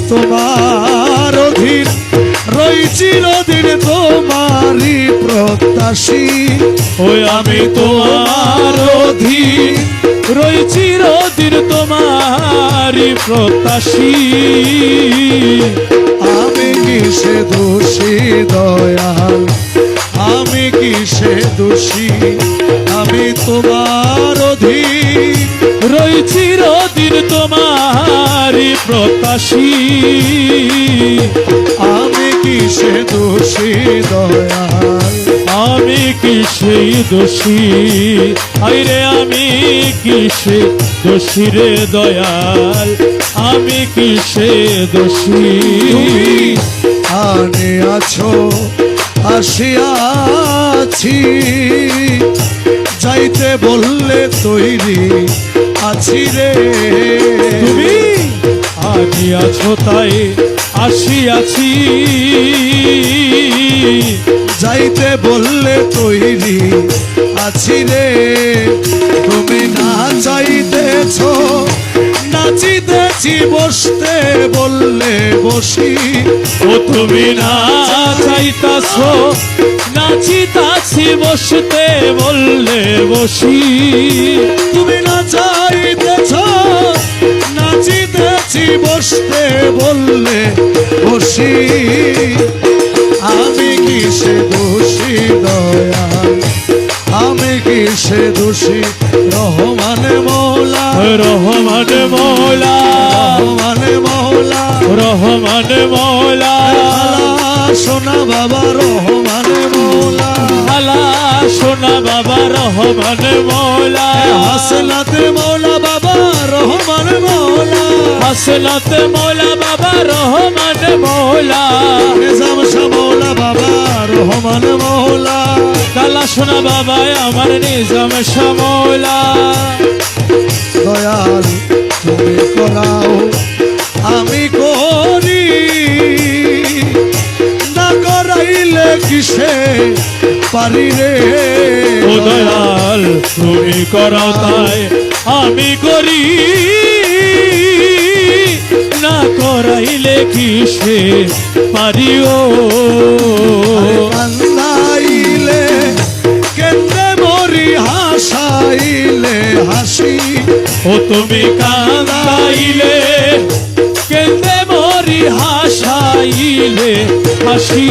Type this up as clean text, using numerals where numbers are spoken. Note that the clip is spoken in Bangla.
তোমার অধীন রই চিরদিন তোমারই প্রত্যাশী। ওই আমি তোমার অধীন রই চিরদিন তোমারই প্রত্যাশী। আমি কিসে দোষী দয়াল, আমি কিসে দোষী, আমি তোমার অধীন রই চিরদিন তোমারই প্রত্যাশী। আমি কিসে দোষী দয়াল, আমি কিসে দোষী, আইরে আমি কিসে দোষী রে দয়াল, আমি কিসে দোষী। তুমি আনে আছো আসিয়াছি, যাইতে বললে তৈরি আছি রে। তুমি আনিয়াছো তাই আসিয়াছি, যাইতে বললে তৈরি আছি রে। তুমি না চাইতেছ নাচিতেছি, বসতে বললে বসি। ও তুমি না চাইতাছো নাচিতাছি, বসতে বললে বসি। তুমি না চাইতেছ নাচিতেছি, বসতে বললে বসি। আমি কিসে দোষী দয়াল, আমি কিসে দোষী রহমানে মৌলা, রহমানে মৌলা, রহমানে মৌলা, রহমানে মৌলা। সোনা বাবা রহমানে মৌলা, আলা সোনা বাবা রহমানে মৌলা। হাসনাতে মৌলা বাবা রহমানে মৌলা, হাসনাতে মৌলা বাবা রহমানে মৌলা। নিজাম শাহ মৌলা বাবা রহমানে মৌলা। কালা সোনা বাবা আমার নিজাম শাহ মৌলা। দয়াল তুমি করাও আমি করি, না করাইলে কিসে পারি রে। ও দয়াল তুমি করাও তাই আমি করি, না করাইলে কিসে পারিও। কান্দাইলে কেন্দ্রে মরি, হাসাইলে হাসি। ও তুমি কান্দাইলে কেন্দে মরি, হাসাইলে হাসি।